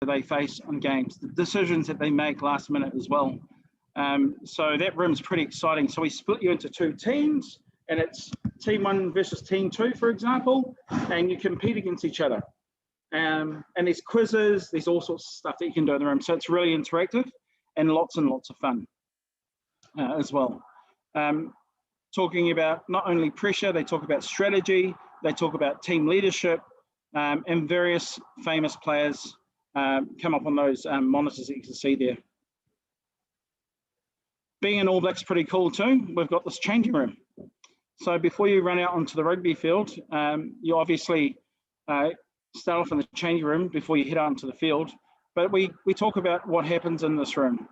they face on games, the decisions that they make last minute as well. So that room's pretty exciting. So we split you into 2 teams, and it's team 1 versus team 2, for example, and you compete against each other. And there's quizzes, there's all sorts of stuff that you can do in the room. So it's really interactive and lots of fun as well. Talking about not only pressure, they talk about strategy, they talk about team leadership, and various famous players come up on those monitors that you can see there. Being an All Black's pretty cool too. We've got this changing room. So before you run out onto the rugby field, you obviously start off in the changing room before you head out onto the field. But we talk about what happens in this room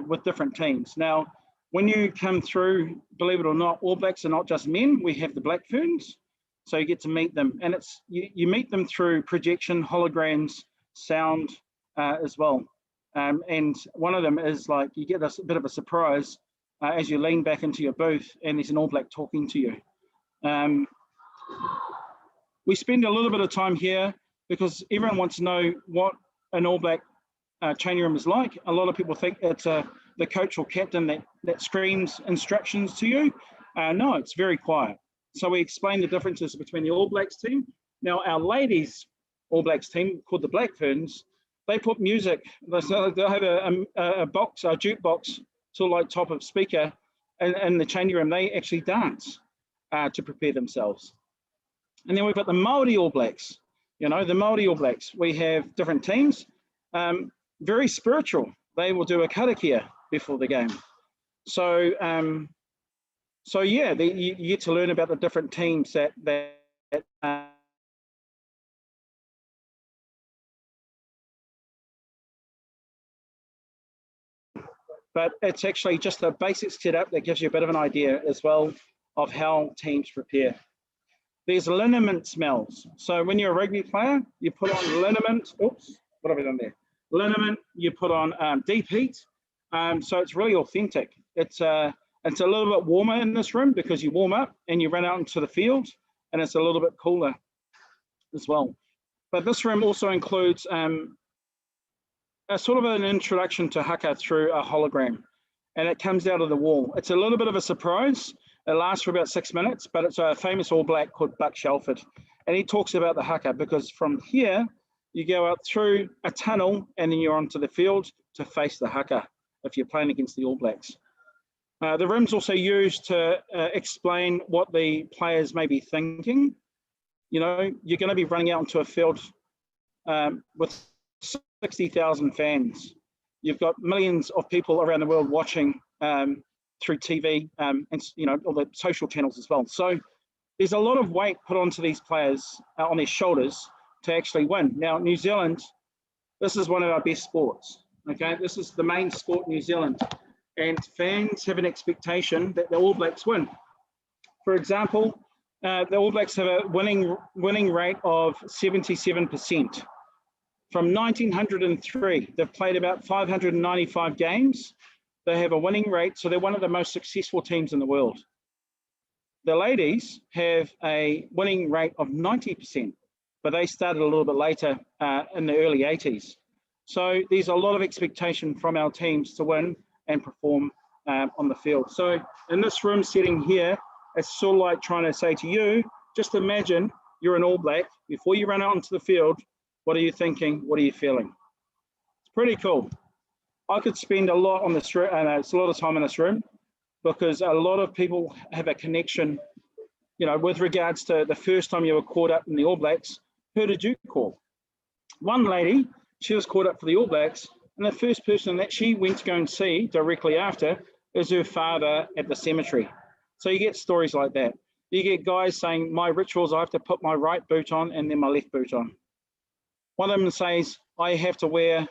with different teams. Now, when you come through, believe it or not, All Blacks are not just men. We have the Black Ferns, so you get to meet them, and it's you meet them through projection, holograms, sound as well. And one of them is like you get a bit of a surprise as you lean back into your booth, and there's an All Black talking to you. We spend a little bit of time here because everyone wants to know what an All Black changing room is like. A lot of people think it's the coach or captain that screams instructions to you. No, it's very quiet. So we explain the differences between the All Blacks team. Now our ladies All Blacks team called the Black Ferns, they put music. They'll have a box, a jukebox, sort of like top of speaker, and in the changing room they actually dance to prepare themselves. And then we've got the Māori All Blacks. You know, the Māori All Blacks. We have different teams, very spiritual. They will do a karakia before the game. So, so yeah, you get to learn about the different teams that but it's actually just a basic setup that gives you a bit of an idea as well of how teams prepare. There's liniment smells. So when you're a rugby player, you put on liniment. Oops, what have I done there? Liniment. You put on deep heat. So it's really authentic. It's a little bit warmer in this room because you warm up and you run out into the field, and it's a little bit cooler as well. But this room also includes a sort of an introduction to haka through a hologram, and it comes out of the wall. It's a little bit of a surprise. It lasts for about 6 minutes, but it's a famous All Black called Buck Shelford, and he talks about the haka because from here you go out through a tunnel and then you're onto the field to face the haka if you're playing against the All Blacks. The room's also used to explain what the players may be thinking. You know, you're going to be running out onto a field with 60,000 fans. You've got millions of people around the world watching through TV and you know, all the social channels as well. So there's a lot of weight put onto these players on their shoulders to actually win. Now, New Zealand, this is one of our best sports. Okay, this is the main sport in New Zealand, and fans have an expectation that the All Blacks win. For example, the All Blacks have a winning rate of 77%. From 1903, they've played about 595 games. They have a winning rate, so they're one of the most successful teams in the world. The ladies have a winning rate of 90%, but they started a little bit later in the early 80s. So there's a lot of expectation from our teams to win and perform on the field. So in this room setting here, it's sort of like trying to say to you, just imagine you're an All Black. Before you run out onto the field, what are you thinking? What are you feeling? It's pretty cool. I could spend a lot on this room, it's a lot of time in this room, because a lot of people have a connection, you know, with regards to the first time you were caught up in the All Blacks. Who did you call? One lady, she was caught up for the All Blacks, and the first person that she went to go and see directly after is her father at the cemetery. So you get stories like that. You get guys saying, my rituals, I have to put my right boot on and then my left boot on. One of them says, I have to wear,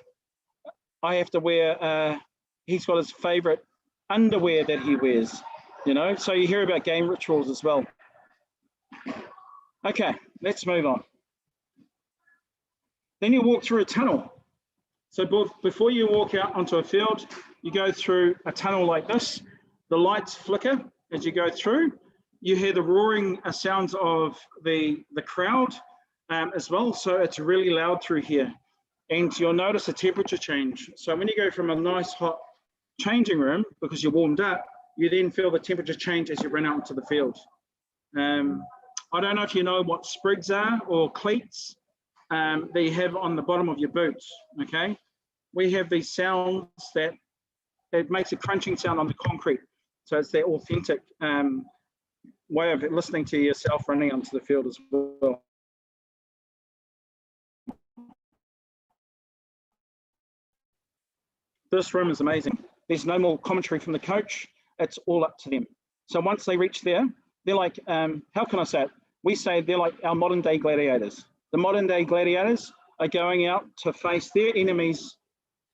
he's got his favorite underwear that he wears, you know? So you hear about game rituals as well. Okay, let's move on. Then you walk through a tunnel. So before you walk out onto a field, you go through a tunnel like this. The lights flicker as you go through. You hear the roaring sounds of the crowd as well. So it's really loud through here. and you'll notice a temperature change. So when you go from a nice hot changing room, because you're warmed up, you then feel the temperature change as you run out into the field. I don't know if you know what sprigs are or cleats that you have on the bottom of your boots, okay? We have these sounds that it makes a crunching sound on the concrete. So it's that authentic way of listening to yourself running onto the field as well. This room is amazing. There's no more commentary from the coach. It's all up to them. So once they reach there, they're like, how can I say it? We say they're like our modern day gladiators. The modern day gladiators are going out to face their enemies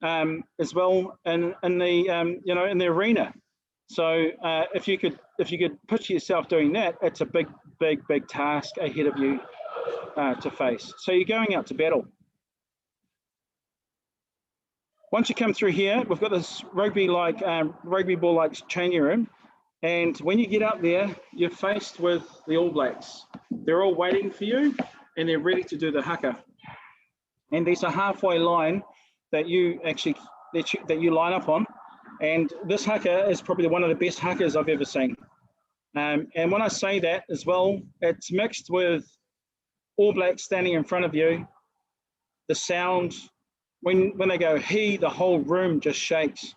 as well in the in the arena. So if you could picture yourself doing that, it's a big task ahead of you to face. So you're going out to battle. Once you come through here, we've got this rugby ball like changing room, and when you get up there, you're faced with the All Blacks. They're all waiting for you, and they're ready to do the haka. And there's a halfway line that you line up on, and this haka is probably one of the best hakas I've ever seen. And when I say that as well, it's mixed with All Blacks standing in front of you. The sound, when they go he, the whole room just shakes.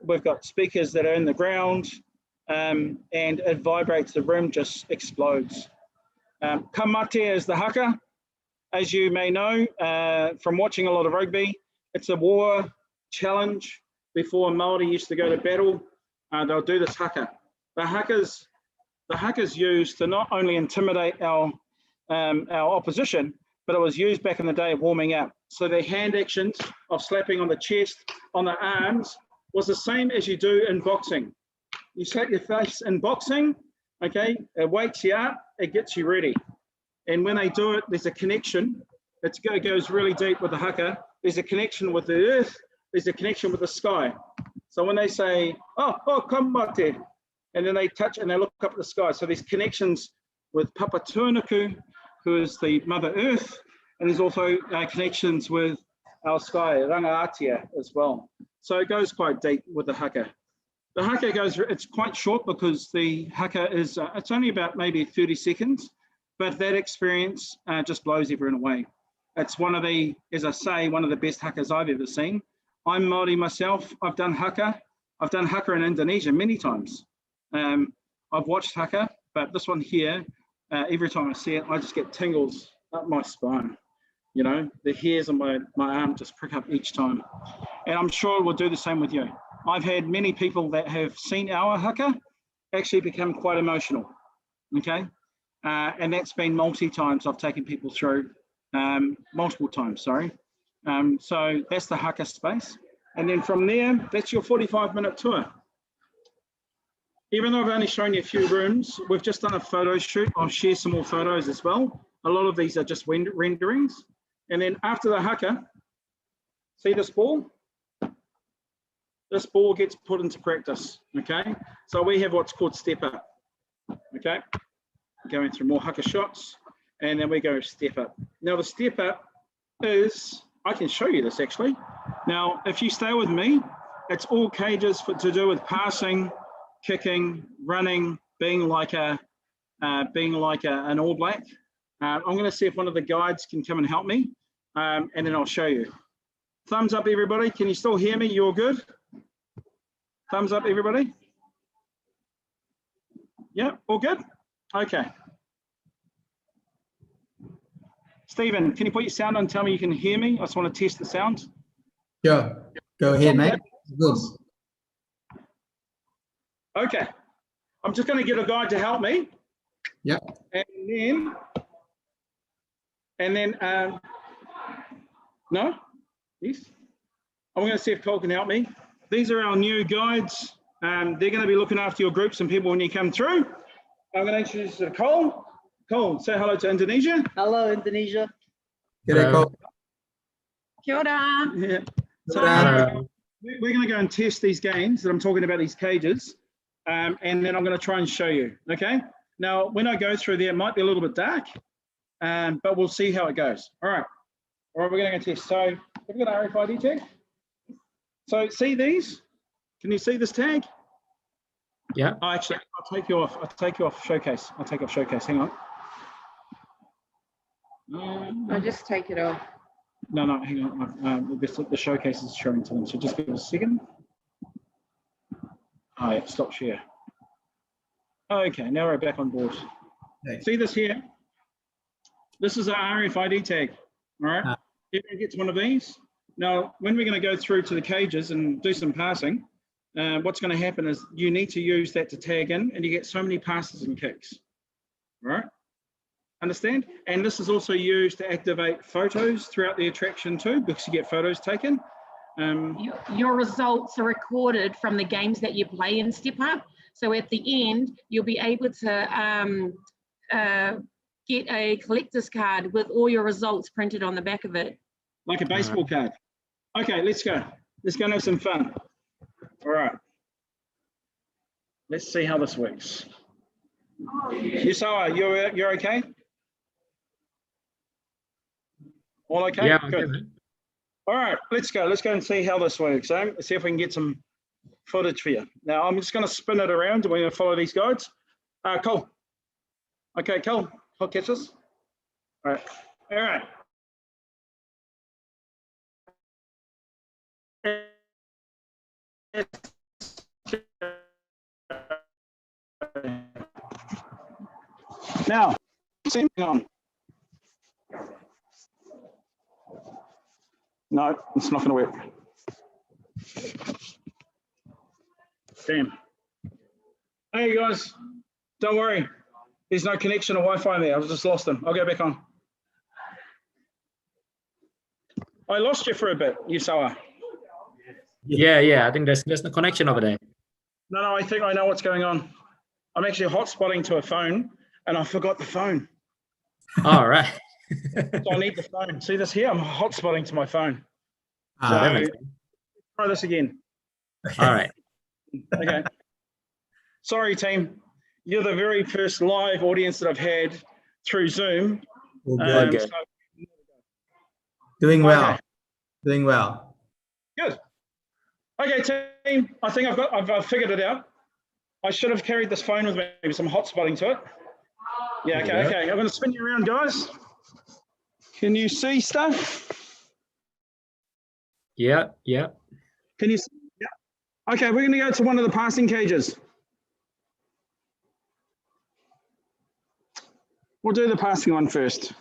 We've got speakers that are in the ground, and it vibrates. The room just explodes. Kamate is the haka. As you may know from watching a lot of rugby, it's a war challenge. Before Māori used to go to battle, they'll do this haka. The haka's used to not only intimidate our opposition, but it was used back in the day of warming up. So the hand actions of slapping on the chest, on the arms, was the same as you do in boxing. You slap your face in boxing, okay? It wakes you up, it gets you ready. And when they do it, there's a connection. It goes really deep with the haka. There's a connection with the earth. There's a connection with the sky. So when they say, oh, kamate, and then they touch and they look up at the sky. So there's connections with Papa Tuanuku, who is the Mother Earth, and there's also connections with our sky, Rangaatia, as well. So it goes quite deep with the haka. The haka it's quite short because the haka is, it's only about maybe 30 seconds, but that experience just blows everyone away. It's one of the, as I say, one of the best hakas I've ever seen. I'm Māori myself. I've done haka. I've done haka in Indonesia many times. I've watched haka, but this one here, every time I see it, I just get tingles up my spine. You know, the hairs on my arm just prick up each time. And I'm sure we'll do the same with you. I've had many people that have seen our haka actually become quite emotional, okay? And that's been multiple times I've taken people through, multiple times, sorry. So that's the haka space. And then from there, that's your 45-minute tour. Even though I've only shown you a few rooms, we've just done a photo shoot. I'll share some more photos as well. A lot of these are just renderings. And then after the haka, see this ball? This ball gets put into practice, okay? So we have what's called step up, okay? Going through more haka shots, and then we go step up. Now the step up is, I can show you this actually. Now, if you stay with me, it's all cages to do with passing, kicking, running, being like an All Black. I'm going to see if one of the guides can come and help me, and then I'll show you. Thumbs up, everybody. Can you still hear me? You all good? Thumbs up, everybody. Yeah, all good? Okay. Stephen, can you put your sound on and tell me you can hear me? I just want to test the sound. Yeah, go ahead, mate. Good. Okay. I'm just going to get a guide to help me. Yeah. And then, no? Yes? I'm going to see if Cole can help me. These are our new guides. They're going to be looking after your groups and people when you come through. I'm going to introduce you to Cole. Cole, say hello to Indonesia. Hello, Indonesia. G'day, Cole. Kia ora. Yeah. So Hello. we're going to go and test these games that I'm talking about, these cages, and then I'm going to try and show you, okay? Now, when I go through there, it might be a little bit dark, but we'll see how it goes. All right. All right, we're going to go test. So have we got an RFID tag? So see these? Can you see this tag? Yeah. Oh, actually, I'll take you off. I'll take you off showcase. I'll take off showcase. Hang on. I'll just take it off. No, hang on. The showcase is showing to them. So just give us a second. Oh, yeah, stop share. Okay, now we're back on board. Thanks. See this here? This is our RFID tag. All right. Everyone gets one of these. Now, when we're going to go through to the cages and do some passing, what's going to happen is you need to use that to tag in, and you get so many passes and kicks. All right. Understand? And this is also used to activate photos throughout the attraction too, because you get photos taken. Your results are recorded from the games that you play in Step Up. So at the end, you'll be able to get a collector's card with all your results printed on the back of it. Like a baseball card. Okay, let's go. Let's go and have some fun. All right. Let's see how this works. Yusawa, you're okay? All okay? Yeah. Good. Okay. All right, let's go. Let's go and see how this works. Let's see if we can get some footage for you. Now, I'm just going to spin it around and we're going to follow these guides. Cole. Okay, Cole. Cole, catch this. All right. All right. Now, same thing on. No, it's not going to work. Damn. Hey guys, don't worry. There's no connection or Wi-Fi there. I've just lost them. I'll go back on. I lost you for a bit, Yusawa. Yeah. I think there's no connection over there. No, I think I know what's going on. I'm actually hotspotting to a phone and I forgot the phone. All right. So I need the phone. See this here? I'm hotspotting to my phone. That makes sense. Try this again. All right. Okay. Sorry, team. You're the very first live audience that I've had through Zoom. All good. Okay. So, Doing well. Okay. Doing well. Good. Okay, team. I think I've figured it out. I should have carried this phone with me with some hotspotting to it. Yeah. Okay. I'm going to spin you around, guys. Can you see stuff? Yeah. Can you see? Yeah. Okay, we're going to go to one of the passing cages. We'll do the passing one first.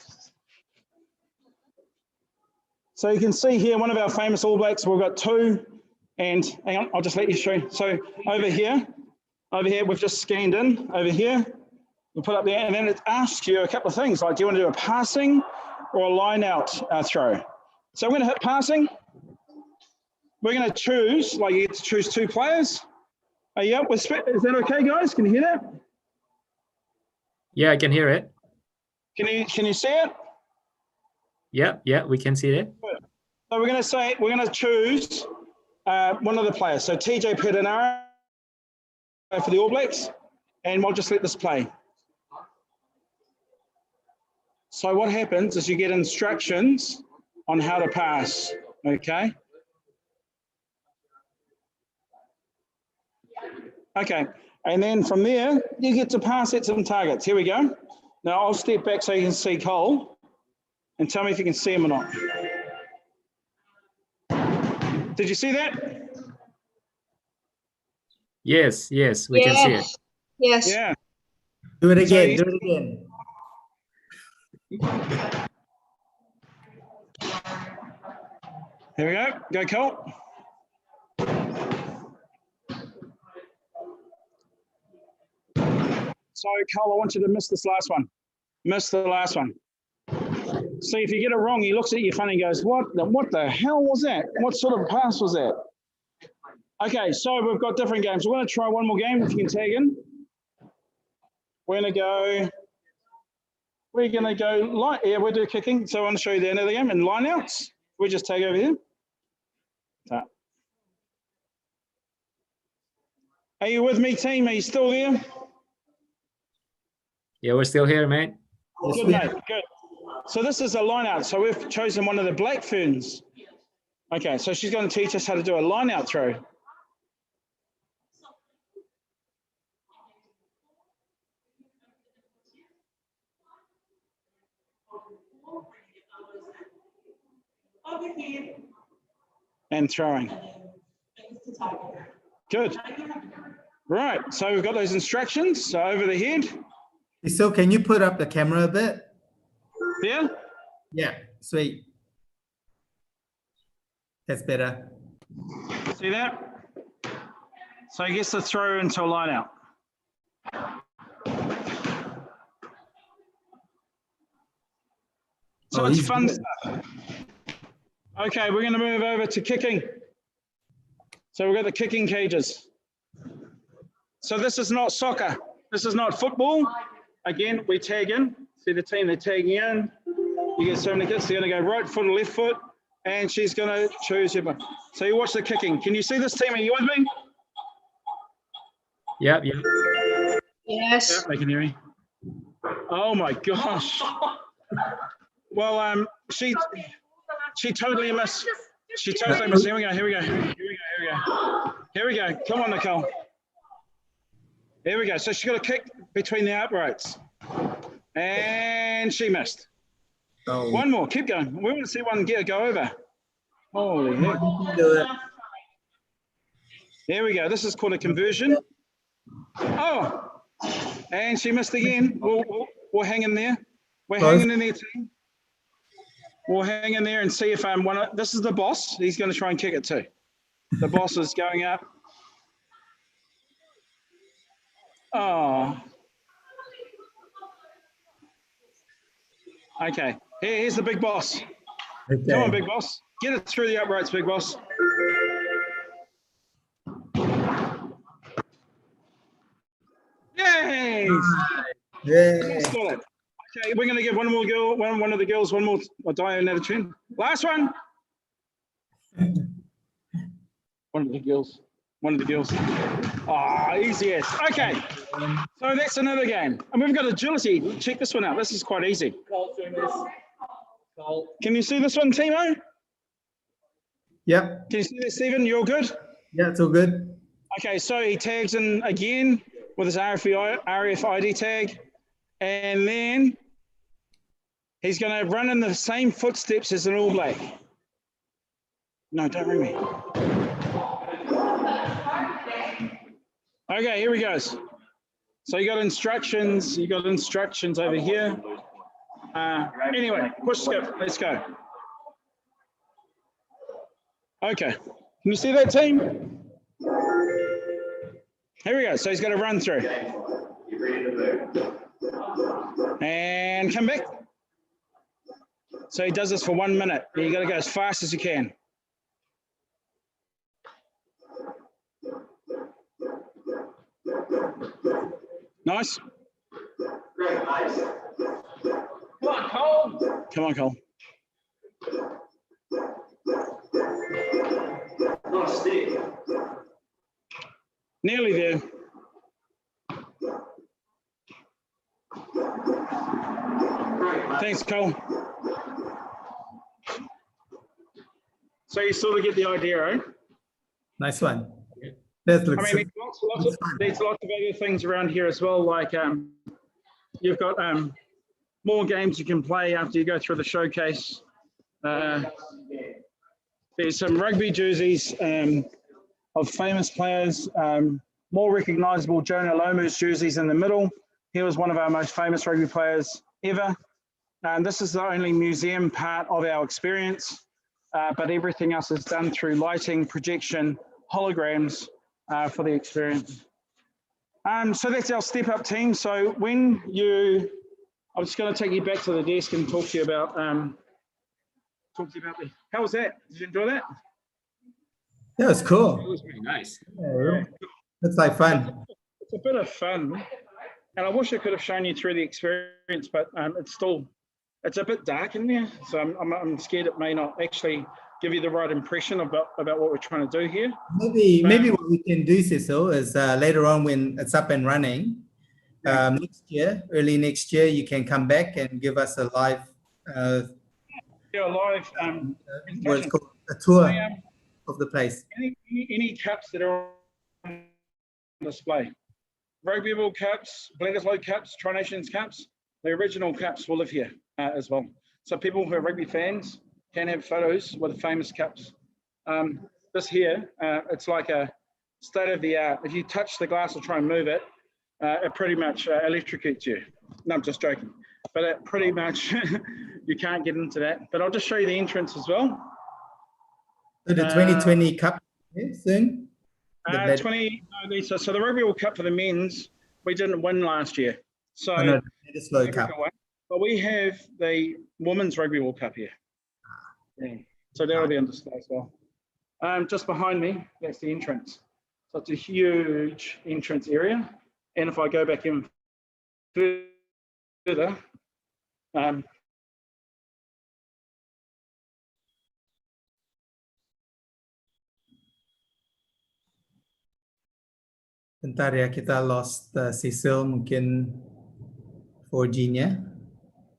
So you can see here, one of our famous All Blacks, we've got two, and hang on, I'll just let you show. So over here, we've just scanned in, over here, we'll put up there, and then it asks you a couple of things, like do you want to do a passing or a line out throw? So I'm going to hit passing. We're going to choose, like you get to choose two players. Yeah, is that okay, guys? Can you hear that? Yeah, I can hear it. Can you see it? Yeah, we can see it. So we're going to choose one of the players. So TJ Pedinara for the All Blacks, and we'll just let this play. So what happens is you get instructions on how to pass, okay? Okay, and then from there, you get to pass at some targets. Here we go. Now I'll step back so you can see Cole, and tell me if you can see him or not. Did you see that? Yes, we can see it. Yes. Yeah. Do it again. So Do it again. Here we go. Go, Cole. So, Cole, I want you to miss this last one. Miss the last one. See, if you get it wrong, he looks at you funny and goes, what the hell was that? What sort of pass was that? Okay, so we've got different games. We're going to try one more game if you can tag in. We're going to go line. Yeah, we'll do kicking. So I want to show you the end of the game and line outs. We just tag over here. So. Are you with me, team? Are you still there? Yeah, we're still here, mate. Good, mate. Good. So this is a line out. So we've chosen one of the black ferns. Okay, so she's going to teach us how to do a line out throw. And throwing. Good. Right, so we've got those instructions. So over the head. So can you put up the camera a bit? Yeah? Yeah, sweet. That's better. See that? So he gets to throw into a line out. So Oh, it's he's fun good. stuff. Okay, we're going to move over to kicking. So we've got the kicking cages. So this is not soccer. This is not football. Again, we tag in. See the team, they're tagging in. You get so many kids, they're going to go right foot or left foot, and she's going to choose your. So you watch the kicking. Can you see this team? Are you with me? Yep, yep. Yes. Yeah, they can hear me. Oh my gosh. Well, she totally missed. She totally missed. Here we go. Here we go. Here we go. Here we go. Here we go. Come on, Nicole. Here we go. So she got a kick between the uprights, and she missed. Oh, One more. Keep going. We want to see one go over. Holy heck. you can do it. Here we go. This is called a conversion. Oh, and she missed again. We'll hang in there. We're hanging in there, team. We'll hang in there and see if this is the boss. He's going to try and kick it too. The boss is going up. Oh. Okay. Here's the big boss. Okay. Come on, big boss. Get it through the uprights, big boss. Yay! Yeah. Got it. Okay, we're going to give one more girl, one of the girls, one more Diane. Last one. One of the girls. One of the girls. Ah, easy as. Okay, so that's another game. And we've got agility. Check this one out. This is quite easy. Can you see this one, Timo? Yep. Can you see this, Stephen? You're good? Yeah, it's all good. Okay, so he tags in again with his RFID tag. And then he's going to run in the same footsteps as an All Black. No, don't ring me. Okay, here he goes. So you got instructions. You got instructions over here. Anyway, push skip. Let's go. Okay. Can you see that, team? Here we go. So he's got to run through. And come back. So he does this for 1 minute. You got to go as fast as you can. Nice. Come on, Cole. Come on, Cole. Nearly there. Thanks, Cole. So you sort of get the idea, eh? Nice one. That looks I mean, there's lots of other things around here as well. Like you've got more games you can play after you go through the showcase. There's some rugby jerseys of famous players, more recognisable Jonah Lomu's jerseys in the middle. He was one of our most famous rugby players ever. This is the only museum part of our experience, but everything else is done through lighting, projection, holograms for the experience. So that's our step up team. So when I'm just going to take you back to the desk and talk to you about how was that? Did you enjoy that? Yeah, it's cool. It was really nice. Yeah, it's like fun. It's a bit of fun, and I wish I could have shown you through the experience, but it's a bit dark in there, so I'm scared it may not actually give you the right impression about what we're trying to do here. Maybe what we can do, Cecil, is later on when it's up and running, next year, early next year, you can come back and give us a live Yeah, live what's presentation. called a tour I, of the place. any cups that are on display. Rugby World Cups, Bledisloe Cups, Tri Nations Cups, the original cups will live here as well. So people who are rugby fans can have photos with the famous cups. This here, it's like a state of the art. If you touch the glass or try and move it, it pretty much electrocutes you. No, I'm just joking. But it pretty much, you can't get into that. But I'll just show you the entrance as well. So the 2020 Cup soon? So the Rugby World Cup for the men's, we didn't win last year. So Oh, no, the Bledisloe Cup. but we have the Women's Rugby World Cup here. Yeah. So that'll be on display as well. Just behind me, that's the entrance. So it's a huge entrance area. And if I go back even further, Bentar ya, kita lost Cecil, mungkin 4G-nya.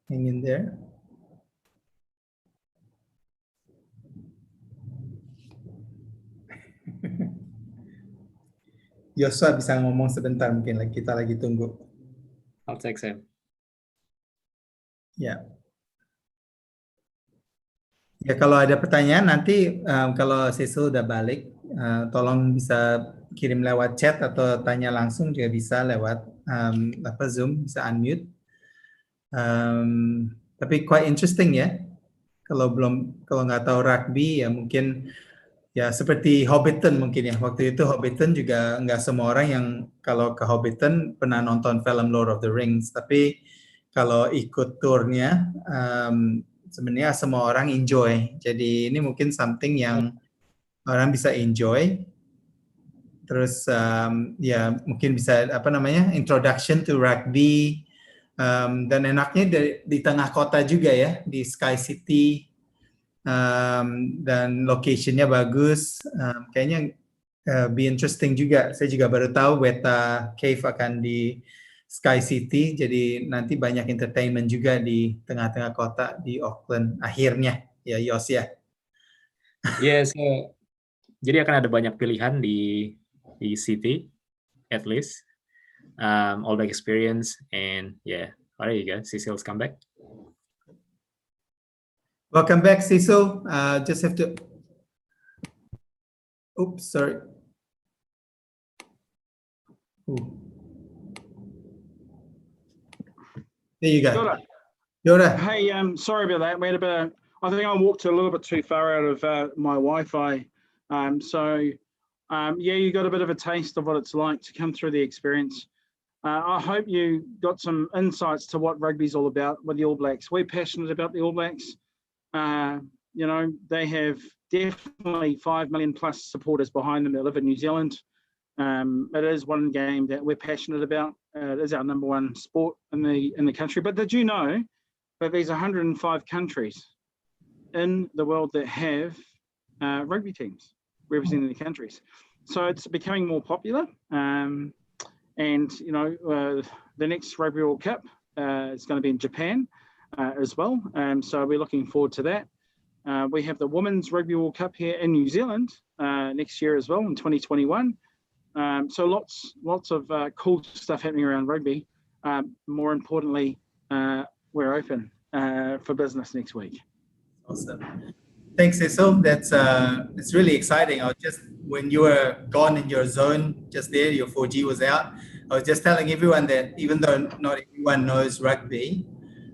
Hang in there. Yosua bisa ngomong sebentar, mungkin kita lagi tunggu. I'll text him. Ya. Ya, kalau ada pertanyaan nanti kalau Cecil udah balik, tolong bisa kirim lewat chat atau tanya langsung juga bisa lewat Zoom, bisa unmute. Tapi quite interesting ya. Kalau nggak tahu rugby ya mungkin ya seperti Hobbiton mungkin ya. Waktu itu Hobbiton juga nggak semua orang yang kalau ke Hobbiton pernah nonton film Lord of the Rings. Tapi kalau ikut turnya sebenarnya semua orang enjoy. Jadi ini mungkin something yang orang bisa enjoy. Terus ya mungkin bisa introduction to rugby. Dan enaknya di tengah kota juga ya, di Sky City. Dan location-nya bagus. Kayaknya be interesting juga. Saya juga baru tahu Weta Cave akan di Sky City, jadi nanti banyak entertainment juga di tengah-tengah kota di Auckland akhirnya ya Yos ya. Yes, jadi akan ada banyak pilihan di city at least, all the experience and yeah, there you go. Cecil's come back. Welcome back, Cecil. Just have to. Oops, sorry. Ooh. There you go. Yoda. Hey, sorry about that. We had a bit I think I walked a little bit too far out of my Wi-Fi. Yeah, you got a bit of a taste of what it's like to come through the experience. I hope you got some insights to what rugby's all about with the All Blacks. We're passionate about the All Blacks. You know, they have definitely 5 million plus supporters behind them that live in New Zealand. It is one game that we're passionate about. It is our number one sport in the country. But did you know that there's 105 countries in the world that have rugby teams representing the countries? So it's becoming more popular. And you know, the next Rugby World Cup is going to be in Japan as well. So we're looking forward to that. We have the Women's Rugby World Cup here in New Zealand next year as well in 2021. So lots of cool stuff happening around rugby. More importantly, we're open for business next week. Awesome. Thanks, Cecil. That's it's really exciting. I was just, when you were gone in your zone just there, your 4G was out. I was just telling everyone that even though not everyone knows rugby,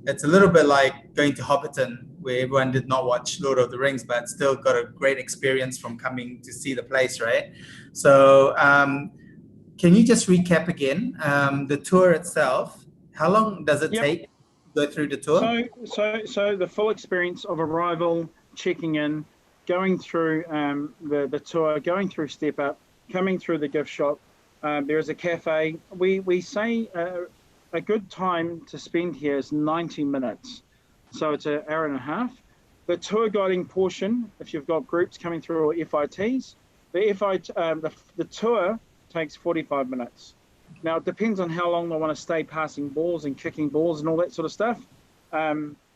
it's a little bit like going to Hobbiton, where everyone did not watch Lord of the Rings, but still got a great experience from coming to see the place, right? So can you just recap again the tour itself? How long does it take to go through the tour? So the full experience of arrival, checking in, going through the tour, going through Step Up, coming through the gift shop. There is a cafe. We say a good time to spend here is 90 minutes. So it's an hour and a half. The tour guiding portion, if you've got groups coming through or FITs, the tour takes 45 minutes. Now, it depends on how long they want to stay passing balls and kicking balls and all that sort of stuff.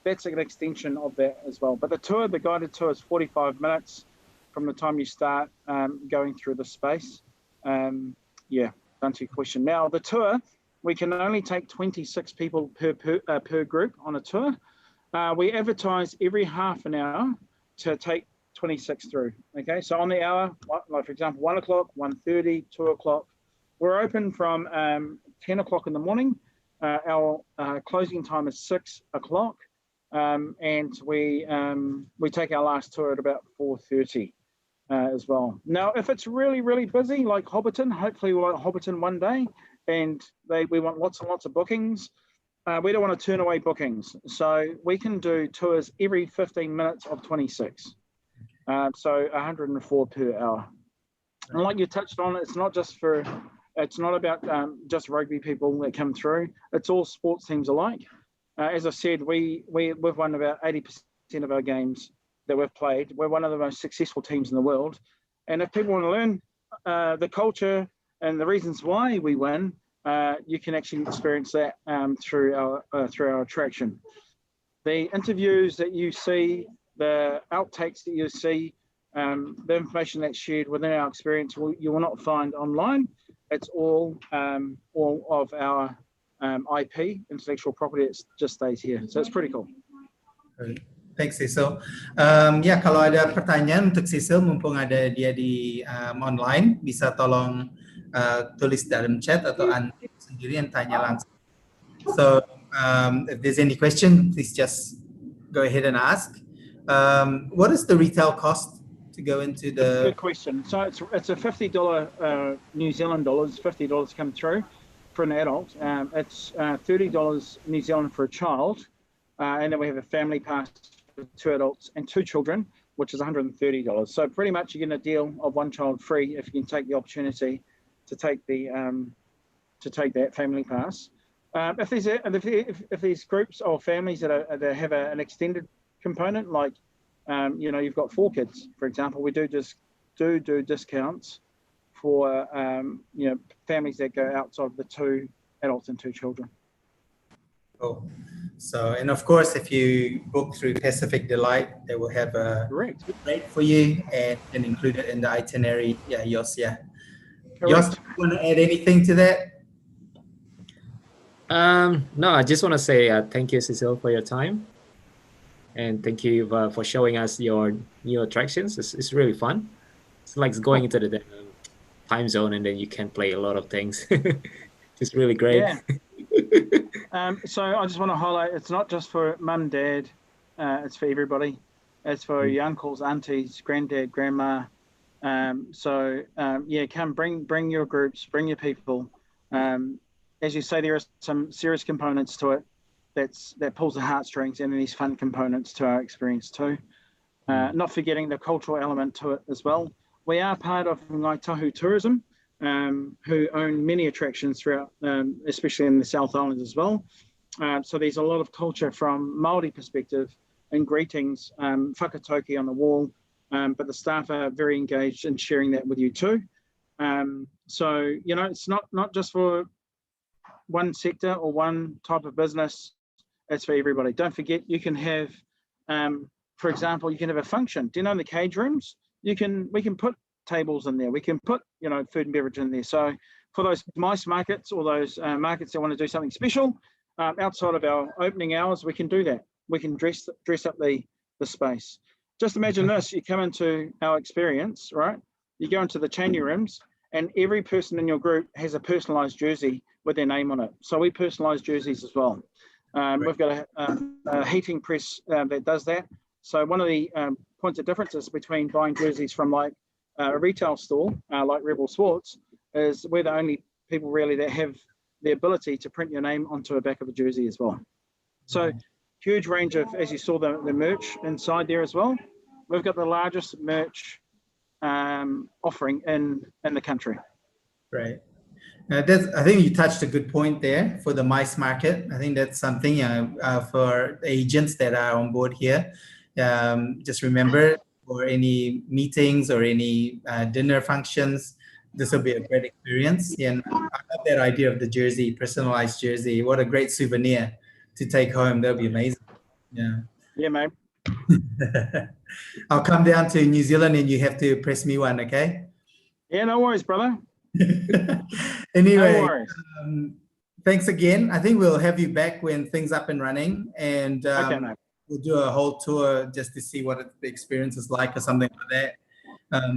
that's an extension of that as well. But the guided tour is 45 minutes from the time you start going through the space. Yeah, to answer your question. Now, the tour, we can only take 26 people per group on a tour. We advertise every half an hour to take 26 through. Okay, so on the hour, like for example, 1 o'clock, 1:30, 2 o'clock. We're open from 10 o'clock in the morning. Our closing time is 6 o'clock, and we take our last tour at about 4:30 as well. Now, if it's really, really busy, like Hobbiton, hopefully we'll like Hobbiton one day, and we want lots and lots of bookings. We don't want to turn away bookings, so we can do tours every 15 minutes of 26. So 104 per hour. And like you touched on, it's not about just rugby people that come through. It's all sports teams alike. As I said, we've won about 80% of our games that we've played. We're one of the most successful teams in the world. And if people want to learn the culture and the reasons why we win, you can actually experience that through our attraction. The interviews that you see, the outtakes that you see, the information that's shared within our experience, you will not find online. It's all of our IP, intellectual property. It just stays here. So it's pretty cool. Thanks, Cecil. Ya, kalau ada pertanyaan untuk Cecil, mumpung ada dia di online, bisa tolong tulis dalam chat atau Anda sendiri yang tanya langsung. So, if there's any question, please just go ahead and ask. What is the retail cost to go into the... Good question. So it's a $50 New Zealand dollars, $50 come through for an adult. It's $30 New Zealand for a child. And then we have a family pass for 2 adults and 2 children, which is $130. So pretty much you're getting a deal of 1 child free if you can take the opportunity to take that family pass. If there's groups or families that have an extended component, like you've got 4 kids, for example, we do discounts for families that go outside of the 2 adults and 2 children. Cool. So, and of course, if you book through Pacific Delight, they will have a rate for you and include it in the itinerary. Yeah, Jos, yeah. Jos, do you want to add anything to that? No, I just want to say thank you, Cecil, for your time. And thank you for showing us your new attractions. It's really fun. It's like going into the time zone and then you can play a lot of things. It's really great. Yeah. So I just want to highlight, it's not just for mum, dad, it's for everybody. It's for your uncles, aunties, granddad, grandma. Yeah, come bring your groups, bring your people. As you say, there are some serious components to it that pulls the heartstrings, and these fun components to our experience too. Not forgetting the cultural element to it as well. We are part of Ngāi Tahu Tourism, who own many attractions throughout, especially in the South Island as well. So there's a lot of culture from Māori perspective and greetings, whakatauki on the wall, but the staff are very engaged in sharing that with you too. So, it's not just for one sector or one type of business, it's for everybody. Don't forget, you can have, for example, you can have a function. Do you know in the cage rooms, we can put tables in there. We can put, food and beverage in there. So for those mice markets or those markets that want to do something special, outside of our opening hours, we can do that. We can dress up the space. Just imagine this, you come into our experience, right? You go into the changing rooms and every person in your group has a personalized jersey with their name on it. So we personalize jerseys as well. We've got a heating press that does that. So one of the points of differences between buying jerseys from like a retail store like Rebel Sports is we're the only people really that have the ability to print your name onto the back of a jersey as well. So huge range of, as you saw the merch inside there as well. We've got the largest merch offering in the country. Right. I think you touched a good point there for the mice market. I think that's something for agents that are on board here. Just remember, for any meetings or any dinner functions, this will be a great experience. And I love that idea of the jersey, personalized jersey. What a great souvenir to take home. That'll be amazing. Yeah. Yeah, mate. I'll come down to New Zealand and you have to press me one, okay? Yeah, no worries, brother. Anyway, No worries. thanks again. I think we'll have you back when things up and running, and Okay, mate. we'll do a whole tour just to see what the experience is like or something like that.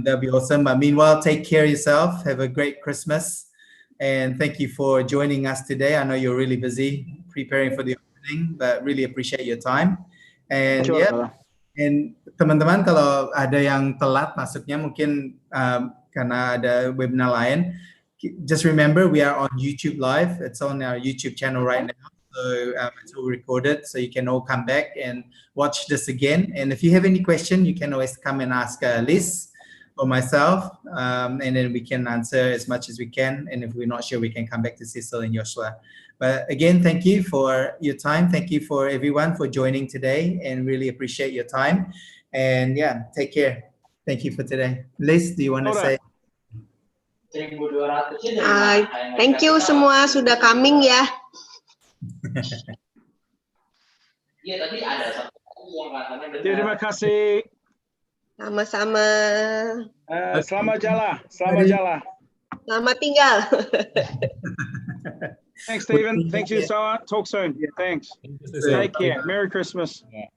That'll be awesome. But meanwhile, take care of yourself. Have a great Christmas, and thank you for joining us today. I know you're really busy preparing for the opening, but really appreciate your time. And Sure, yeah. brother. And teman-teman kalau ada yang telat masuknya mungkin karena ada webinar lain, just remember we are on YouTube Live. It's on our YouTube channel right now. So it's all recorded, so you can all come back and watch this again. And if you have any question, you can always come and ask Liz or myself, and then we can answer as much as we can. And if we're not sure, we can come back to Cecil and Joshua. But again, thank you for your time. Thank you for everyone for joining today, and really appreciate your time. And yeah, take care. Thank you for today. Liz, do you want to say? Thank you semua sudah coming ya. Terima kasih. Sama-sama. Selamat jalan. Selamat jalan. Selamat tinggal. Thanks, Stephen. Thank you so much. Talk soon. Thanks. Thank you, Cecil. Take care. Merry Christmas. Yeah.